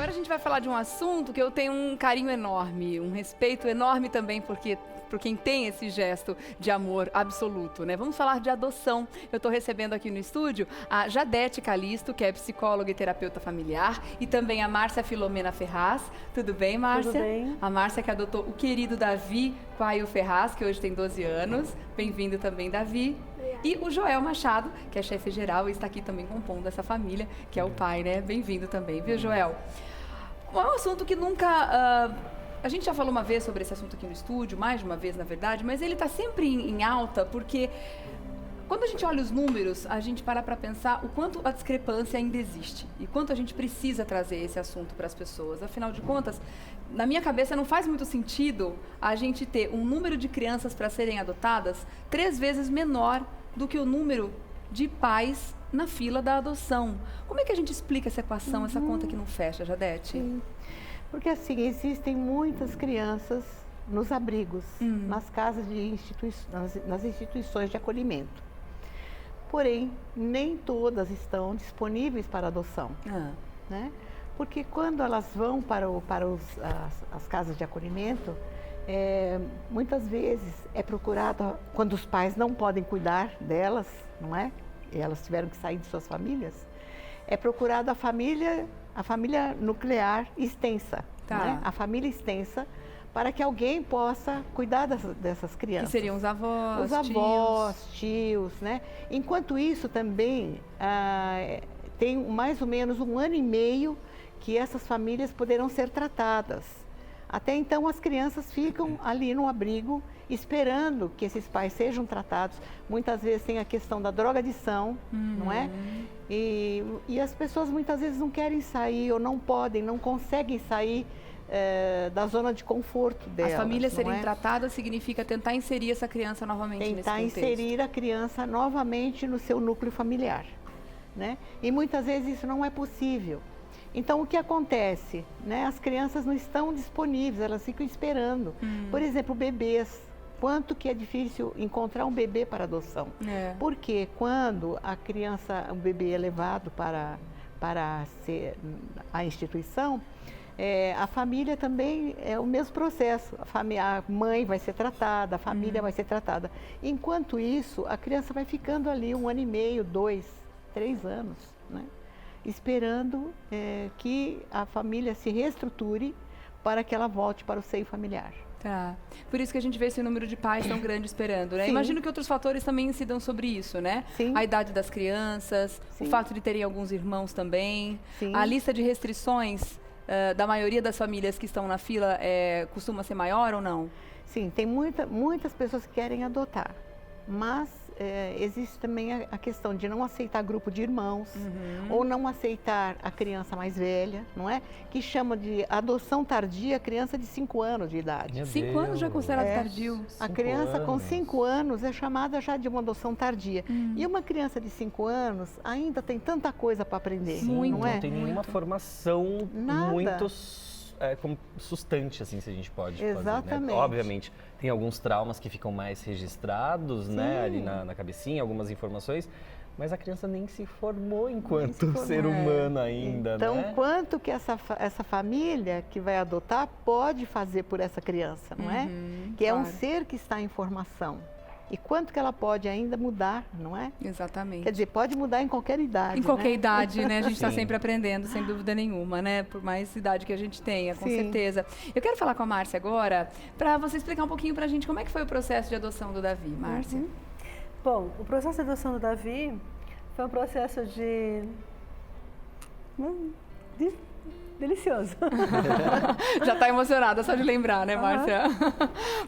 Agora a gente vai falar de um assunto que eu tenho um carinho enorme, um respeito enorme também, porque por quem tem esse gesto de amor absoluto, né? Vamos falar de adoção. Eu estou recebendo aqui no estúdio a Jadete Calisto, que é psicóloga e terapeuta familiar, e também a Márcia Filomena Ferraz. Tudo bem, Márcia? Tudo bem. A Márcia que adotou o querido Davi Quail Ferraz, que hoje tem 12 anos. Bem-vindo também, Davi. E o Joel Machado, que é chefe geral e está aqui também compondo essa família, que é o pai, né? Bem-vindo também, viu, Joel? É um assunto que nunca... A gente já falou uma vez sobre esse assunto aqui no estúdio, mais de uma vez, na verdade, mas ele está sempre em alta, porque quando a gente olha os números, a gente para pensar o quanto a discrepância ainda existe e quanto a gente precisa trazer esse assunto para as pessoas. Afinal de contas, na minha cabeça não faz muito sentido a gente ter um número de crianças para serem adotadas 3 vezes menor do que o número de pais na fila da adoção. Como é que a gente explica essa equação, essa conta que não fecha, Jadete? Sim. Porque assim, existem muitas crianças nos abrigos, nas casas de nas instituições de acolhimento. Porém, nem todas estão disponíveis para adoção. Né? Porque quando elas vão para as casas de acolhimento, muitas vezes é procurado, quando os pais não podem cuidar delas, não é? E elas tiveram que sair de suas famílias, é procurado a família nuclear extensa, tá, né? A família extensa, para que alguém possa cuidar dessas crianças. Que seriam os avós, os avós, tios, né? Enquanto isso também tem mais ou menos 1 ano e meio que essas famílias poderão ser tratadas. Até então as crianças ficam ali no abrigo esperando que esses pais sejam tratados. Muitas vezes tem a questão da drogadição, não é? E as pessoas muitas vezes não querem sair ou não podem, não conseguem sair da zona de conforto delas. As famílias serem tratadas significa tentar inserir essa criança novamente nesse contexto. Tentar inserir a criança novamente no seu núcleo familiar, né? E muitas vezes isso não é possível. Então, o que acontece? Né? As crianças não estão disponíveis, elas ficam esperando. Por exemplo, bebês. Quanto que é difícil encontrar um bebê para adoção. Porque quando o bebê é levado para a instituição, a família também é o mesmo processo. A mãe vai ser tratada, a família vai ser tratada. Enquanto isso, a criança vai ficando ali 1 ano e meio, 2, 3 anos, né? Esperando que a família se reestruture para que ela volte para o seio familiar. Tá. Por isso que a gente vê esse número de pais tão grande esperando, né? Sim. Imagino que outros fatores também incidam sobre isso, né? Sim. A idade das crianças, Sim. o fato de terem alguns irmãos também, Sim. a lista de restrições da maioria das famílias que estão na fila costuma ser maior ou não? Sim, tem muitas pessoas que querem adotar, mas existe também a questão de não aceitar grupo de irmãos, ou não aceitar a criança mais velha, não é? Que chama de adoção tardia a criança de 5 anos de idade. 5 anos já é considerado tardio? A criança com 5 anos é chamada já de uma adoção tardia. E uma criança de 5 anos ainda tem tanta coisa para aprender, Sim, não é? Não tem nenhuma formação Nada. muito sustante, assim, se a gente pode Exatamente. fazer, né? Obviamente, tem alguns traumas que ficam mais registrados, né, ali na cabecinha, algumas informações, mas a criança nem se formou enquanto ser humano ainda, então, né? quanto que essa família que vai adotar pode fazer por essa criança, não é? Que é um ser que está em formação. E quanto que ela pode ainda mudar, não é? Exatamente. Quer dizer, pode mudar em qualquer idade, Em qualquer né? idade, né? A gente está Sim. sempre aprendendo, sem dúvida nenhuma, né? Por mais idade que a gente tenha, com Sim. certeza. Eu quero falar com a Márcia agora, para você explicar um pouquinho para a gente como é que foi o processo de adoção do Davi, Márcia. Bom, o processo de adoção do Davi foi um processo delicioso. Já está emocionada só de lembrar, né, Márcia?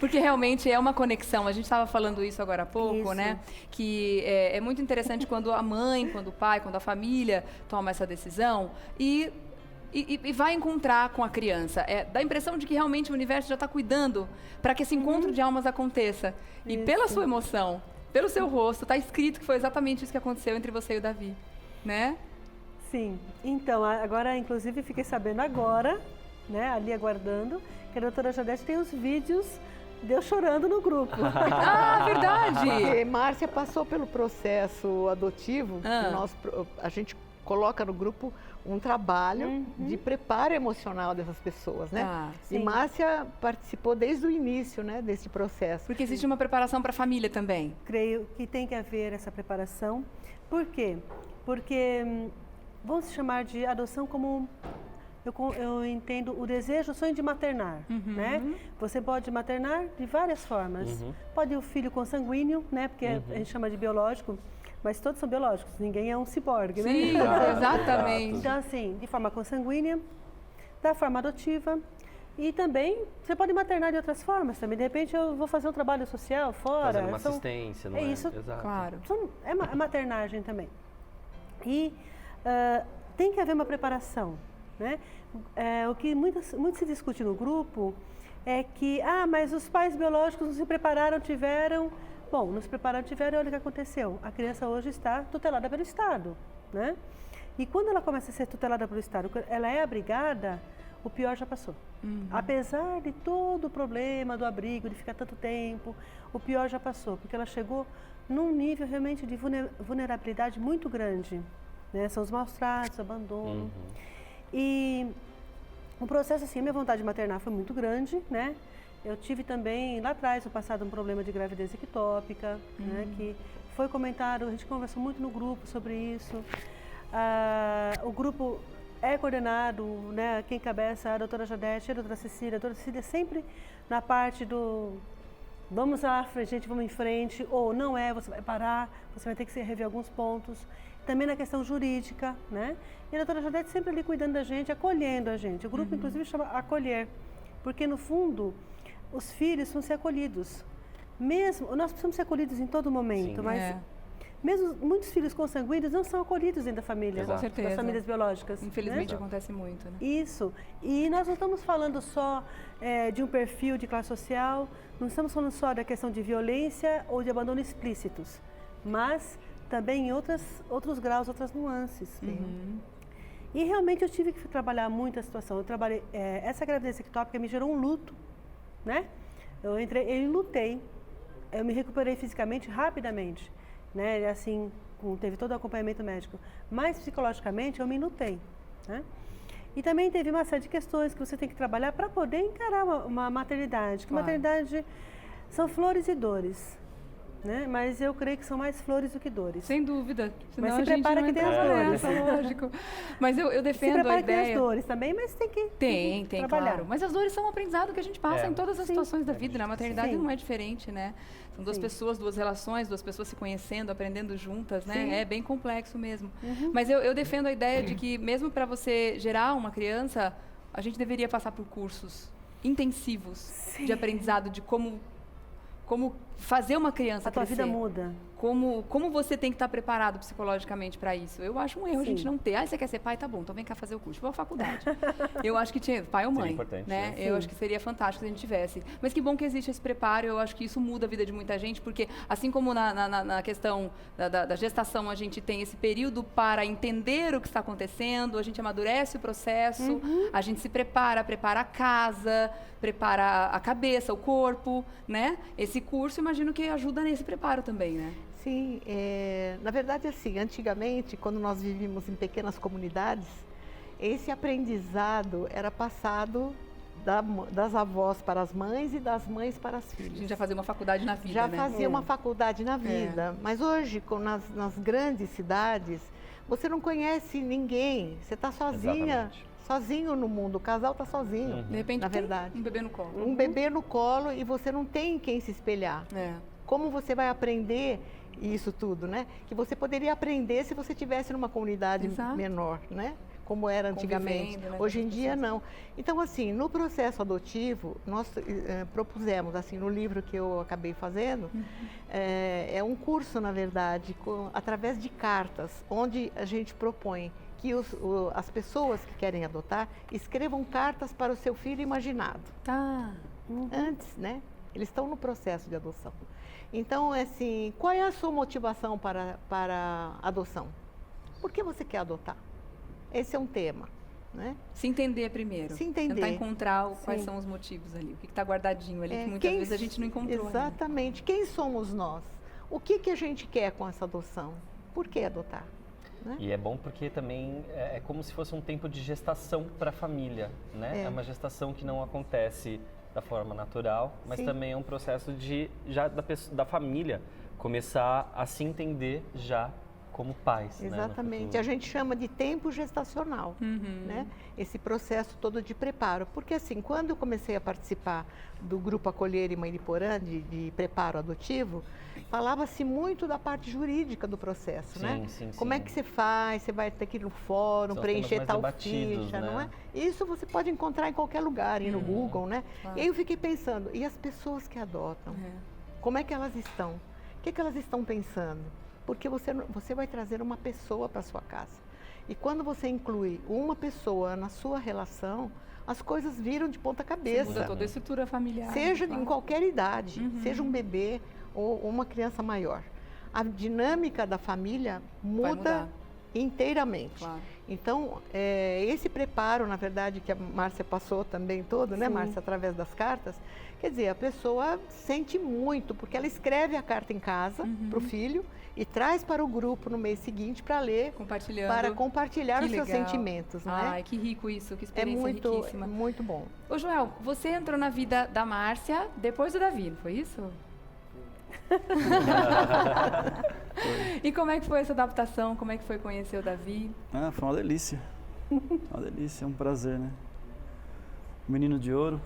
Porque realmente é uma conexão. A gente estava falando isso agora há pouco, né? Que é muito interessante quando a mãe, quando o pai, quando a família toma essa decisão e vai encontrar com a criança. Dá a impressão de que realmente o universo já está cuidando para que esse encontro de almas aconteça. E pela sua emoção, pelo seu rosto, está escrito que foi exatamente isso que aconteceu entre você e o Davi, né? Sim. Então, agora, inclusive, fiquei sabendo agora, né, ali aguardando, que a doutora Jadete tem os vídeos de eu chorando no grupo. Ah, verdade! Porque Márcia passou pelo processo adotivo, a gente coloca no grupo um trabalho de preparo emocional dessas pessoas, né? E Márcia participou desde o início, né, desse processo. Porque existe uma preparação para a família também. Creio que tem que haver essa preparação. Por quê? Porque vamos chamar de adoção como... Eu entendo o desejo, o sonho de maternar, né? Você pode maternar de várias formas. Pode o filho consanguíneo, né? Porque a gente chama de biológico, mas todos são biológicos, ninguém é um ciborgue, né? Sim, exatamente. Então, assim, de forma consanguínea, da forma adotiva. E também, você pode maternar de outras formas também. De repente, eu vou fazer um trabalho social fora. Fazendo uma assistência, não é? Isso, Exato. Claro. É maternagem também. E tem que haver uma preparação, né? O que muito se discute no grupo é que, mas os pais biológicos não se prepararam, tiveram... Bom, não se prepararam, tiveram, olha o que aconteceu. A criança hoje está tutelada pelo Estado, né? E quando ela começa a ser tutelada pelo Estado, ela é abrigada, o pior já passou. Apesar de todo o problema do abrigo, de ficar tanto tempo, o pior já passou, porque ela chegou num nível realmente de vulnerabilidade muito grande, né? São os maus tratos, o abandono. E o processo, assim, a minha vontade de maternar foi muito grande, né? Eu tive também, lá atrás, no passado, um problema de gravidez ectópica, né? Que foi comentado, a gente conversou muito no grupo sobre isso. O grupo é coordenado, né? Quem encabeça a doutora Jadete, a doutora Cecília sempre na parte do vamos lá, gente, vamos em frente, ou não você vai parar, você vai ter que rever alguns pontos. Também na questão jurídica, né? E a doutora Jadete sempre ali cuidando da gente, acolhendo a gente. O grupo, inclusive, chama Acolher, porque, no fundo, os filhos precisam ser acolhidos. Nós precisamos ser acolhidos em todo momento, Sim. mas mesmo muitos filhos consanguíneos não são acolhidos dentro da família, Exato. Com certeza. das famílias biológicas. Infelizmente né? acontece muito, né? Isso. E nós não estamos falando só de um perfil de classe social, não estamos falando só da questão de violência ou de abandono explícitos, mas também em outros graus, outras nuances. E realmente eu tive que trabalhar muito a situação. Eu trabalhei, essa gravidez ectópica me gerou um luto, né? Eu lutei, eu me recuperei fisicamente rapidamente, né? Assim, teve todo o acompanhamento médico, mas psicologicamente eu me lutei, né? E também teve uma série de questões que você tem que trabalhar para poder encarar uma maternidade. Que maternidade são flores e dores, né? Mas eu creio que são mais flores do que dores. Sem dúvida. Mas se prepara que tem as dores. Lógico. Mas eu defendo a ideia... Se prepara que tem as dores também, mas tem que Tem, trabalhar. claro. Mas as dores são um aprendizado que a gente passa em todas as situações da vida. Na maternidade Sim. não é diferente, né? São duas pessoas, duas relações, duas pessoas se conhecendo, aprendendo juntas, né? Sim. É bem complexo mesmo. Mas eu defendo a ideia de que mesmo para você gerar uma criança, a gente deveria passar por cursos intensivos de aprendizado de como fazer uma criança A tua crescer. vida muda. Como você tem que estar preparado psicologicamente para isso? Eu acho um erro a gente Sim. não ter. Você quer ser pai? Tá bom, então vem cá fazer o curso. Vou à faculdade. Eu acho que tinha pai ou mãe, Seria importante, né? né? Eu acho que seria fantástico se a gente tivesse. Mas que bom que existe esse preparo. Eu acho que isso muda a vida de muita gente, porque assim como na questão da gestação a gente tem esse período para entender o que está acontecendo, a gente amadurece o processo, a gente se prepara a casa, prepara a cabeça, o corpo, né? Esse curso, imagino que ajuda nesse preparo também, né? Sim, na verdade, assim, antigamente, quando nós vivíamos em pequenas comunidades, esse aprendizado era passado das avós para as mães e das mães para as filhas. A gente já fazia uma faculdade na vida, Já né? fazia uma faculdade na vida, mas hoje, nas grandes cidades, você não conhece ninguém, você está sozinha. Exatamente. Sozinho no mundo, o casal está sozinho, De repente na tem verdade. um bebê no colo. Um bebê no colo e você não tem em quem se espelhar. Como você vai aprender isso tudo, né? Que você poderia aprender se você tivesse numa comunidade menor, né? Como era antigamente. Né, Hoje em dia, não. Então, assim, no processo adotivo, nós propusemos, assim, no livro que eu acabei fazendo, é um curso, na verdade, através de cartas, onde a gente propõe que as pessoas que querem adotar escrevam cartas para o seu filho imaginado. Antes, né? Eles estão no processo de adoção. Então, assim, qual é a sua motivação para a adoção? Por que você quer adotar? Esse é um tema, né? Se entender primeiro. Se entender. Tentar encontrar quais são os motivos ali, o que está guardadinho ali, que muitas vezes a gente não encontrou. Exatamente. Quem somos nós? O que a gente quer com essa adoção? Por que adotar? né? E é bom porque também é como se fosse um tempo de gestação para a família, né? É uma gestação que não acontece da forma natural, mas Sim. também é um processo de já da família começar a se entender já como pais. Exatamente. A gente chama de tempo gestacional, né? Esse processo todo de preparo. Porque assim, quando eu comecei a participar do Grupo Acolher em Mãe de Porã, de preparo adotivo, falava-se muito da parte jurídica do processo, né? Sim, como é que você faz? Você vai ter que ir no fórum, São preencher temas mais tal debatidos, ficha, né? não é? Isso você pode encontrar em qualquer lugar, ir no Google, né? Claro. E aí eu fiquei pensando, e as pessoas que adotam? Como é que elas estão? O que elas estão pensando? Porque você vai trazer uma pessoa para sua casa. E quando você inclui uma pessoa na sua relação, as coisas viram de ponta cabeça. Muda toda a estrutura familiar. Seja claro. em qualquer idade, seja um bebê ou uma criança maior. A dinâmica da família muda inteiramente. Claro. Então, esse preparo, na verdade, que a Márcia passou também todo, né, Márcia, através das cartas, quer dizer, a pessoa sente muito, porque ela escreve a carta em casa para o filho e traz para o grupo no mês seguinte para ler, Compartilhando. para compartilhar Que os seus legal. sentimentos, não é? Ai, que rico isso, que É experiência riquíssima. muito bom. Ô, Joel, você entrou na vida da Márcia depois do Davi, não foi isso? E como é que foi essa adaptação? Como é que foi conhecer o Davi? Ah, foi uma delícia. Uma delícia, é um prazer, né? Menino de ouro.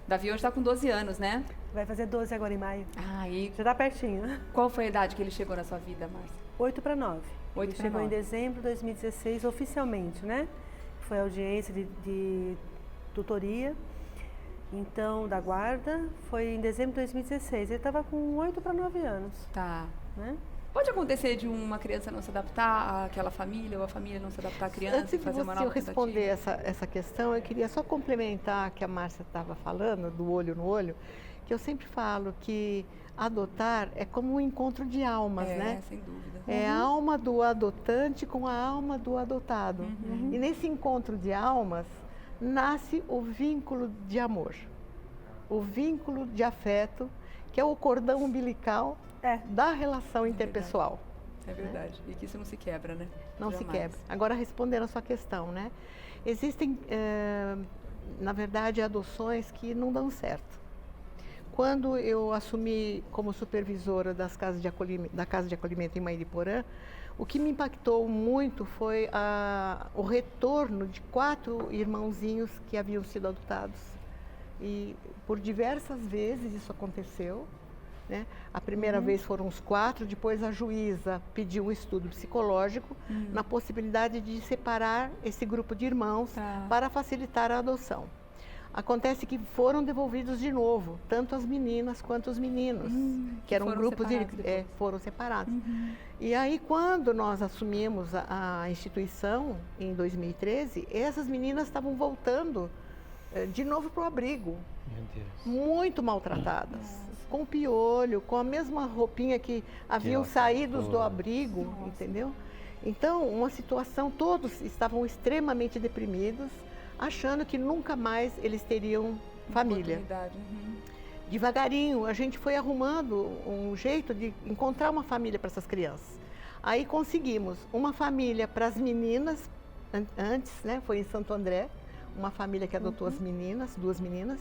Davi hoje está com 12 anos, né? Vai fazer 12 agora em maio. Ah, e Já está pertinho, né? qual foi a idade que ele chegou na sua vida, Márcia? 8 para 9. 8 Ele para chegou 9. em dezembro de 2016, oficialmente, né? Foi a audiência de tutoria, então, da guarda, foi em dezembro de 2016. Ele estava com 8 para 9 anos, Tá. né? Pode acontecer de uma criança não se adaptar àquela família ou a família não se adaptar à criança Antes e de fazer uma você nova responder tentativa? essa questão, eu queria só complementar que a Márcia estava falando, do olho no olho, que eu sempre falo que adotar é como um encontro de almas, né? Sem dúvida. É a alma do adotante com a alma do adotado. E nesse encontro de almas, nasce o vínculo de amor, o vínculo de afeto, que é o cordão umbilical da relação interpessoal. É verdade. E que isso não se quebra, né? Não se Jamais. quebra. Agora, respondendo a sua questão, né? Existem, na verdade, adoções que não dão certo. Quando eu assumi como supervisora da Casa de Acolhimento em Mãe de Porã, o que me impactou muito foi o retorno de 4 irmãozinhos que haviam sido adotados. E por diversas vezes isso aconteceu, né? A primeira vez foram os 4, depois a juíza pediu um estudo psicológico na possibilidade de separar esse grupo de irmãos para facilitar a adoção. Acontece que foram devolvidos de novo, tanto as meninas quanto os meninos, que eram grupos foram separados. E aí, quando nós assumimos a instituição, em 2013, essas meninas estavam voltando de novo para o abrigo, Meu Deus. muito maltratadas, com piolho, com a mesma roupinha que haviam saído do abrigo, entendeu? Então, uma situação, todos estavam extremamente deprimidos, achando que nunca mais eles teriam família. Devagarinho, a gente foi arrumando um jeito de encontrar uma família para essas crianças. Aí conseguimos uma família para as meninas, antes, né, foi em Santo André, uma família que adotou as meninas, 2 meninas.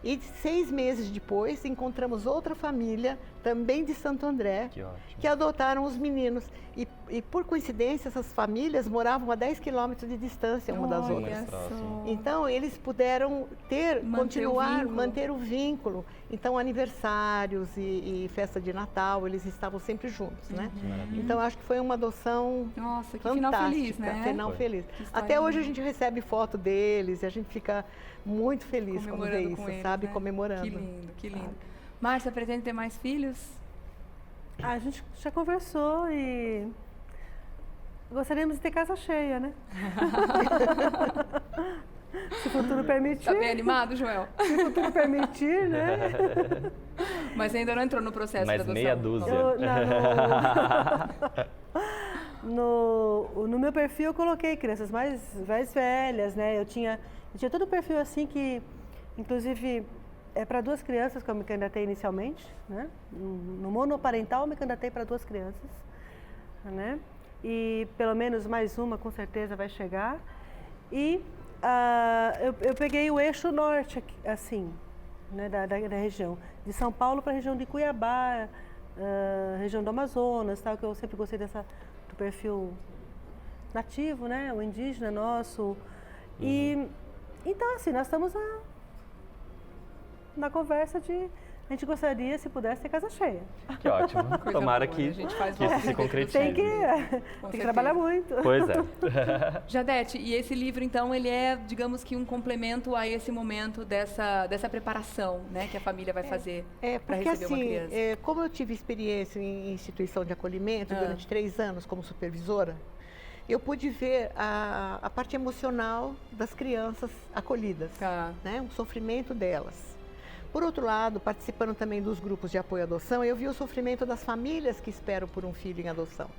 E 6 meses depois, encontramos outra família, também de Santo André, que adotaram os meninos. E por coincidência, essas famílias moravam a 10 quilômetros de distância uma das outras. Então, eles puderam manter o vínculo. Então, aniversários e festa de Natal, eles estavam sempre juntos, né? Então, acho que foi uma adoção Nossa, que fantástica, final feliz, né? Final feliz. Até hoje a gente recebe foto deles e a gente fica muito feliz quando vê isso, eles, sabe? né? Comemorando. Que lindo, que lindo. Márcia, pretende ter mais filhos? A gente já conversou e gostaríamos de ter casa cheia, né? Se o futuro permitir. Tá bem animado, Joel? Se o futuro permitir, né? Mas ainda não entrou no processo da adoção? Meia dúzia. No meu perfil eu coloquei crianças mais velhas, né? Eu tinha todo o perfil assim que, inclusive, é para 2 crianças que eu me candidatei inicialmente, né? No monoparental eu me candidatei para 2 crianças, né? e pelo menos mais uma com certeza vai chegar. E eu peguei o eixo norte, aqui, assim, né, da região, de São Paulo para a região de Cuiabá, região do Amazonas, tal, que eu sempre gostei do perfil nativo, né, o indígena nosso. E então, assim, nós estamos na conversa de... A gente gostaria, se pudesse, ter casa cheia. Que ótimo. Coisa Tomara boa, que, né? A gente faz que isso se concretize. Tem que trabalhar muito. Pois é. Jadete, e esse livro, então, ele é, digamos que um complemento a esse momento dessa preparação, né, que a família vai fazer para porque receber assim, uma criança. como eu tive experiência em instituição de acolhimento durante 3 anos como supervisora, eu pude ver a parte emocional das crianças acolhidas, né, o sofrimento delas. Por outro lado, participando também dos grupos de apoio à adoção, eu vi o sofrimento das famílias que esperam por um filho em adoção.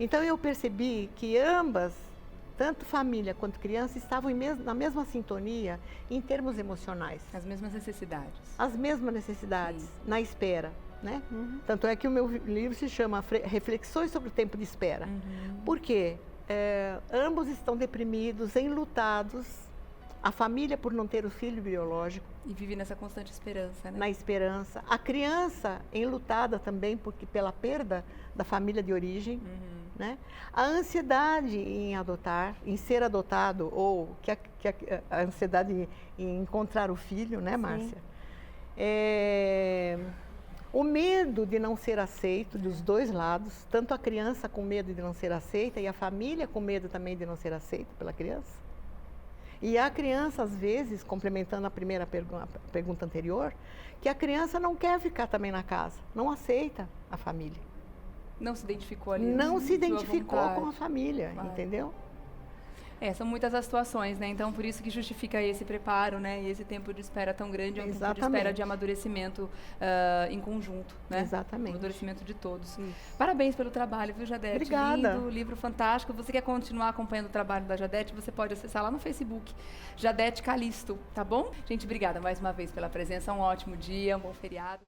Então eu percebi que ambas, tanto família quanto criança, estavam na mesma sintonia em termos emocionais. As mesmas necessidades. As mesmas necessidades, na espera, né? Tanto é que o meu livro se chama Reflexões sobre o Tempo de Espera. Por quê? Ambos estão deprimidos, enlutados. A família por não ter o filho biológico. E vive nessa constante esperança, né? Na esperança. A criança enlutada também pela perda da família de origem. Né? A ansiedade em adotar, em ser adotado, ou a ansiedade em encontrar o filho, né, Márcia? O medo de não ser aceito dos dois lados, tanto a criança com medo de não ser aceita e a família com medo também de não ser aceita pela criança. E a criança, às vezes, complementando a primeira pergunta anterior, que a criança não quer ficar também na casa, não aceita a família. Não se identificou ali. Não se identificou com a família, entendeu? São muitas as situações, né? Então, por isso que justifica esse preparo, né? E esse tempo de espera tão grande, é um tempo de espera de amadurecimento em conjunto, né? Exatamente. Amadurecimento de todos. Parabéns pelo trabalho, viu, Jadete? Obrigada. Lindo, livro fantástico. Você quer continuar acompanhando o trabalho da Jadete, você pode acessar lá no Facebook, Jadete Calisto, tá bom? Gente, obrigada mais uma vez pela presença, um ótimo dia, um bom feriado.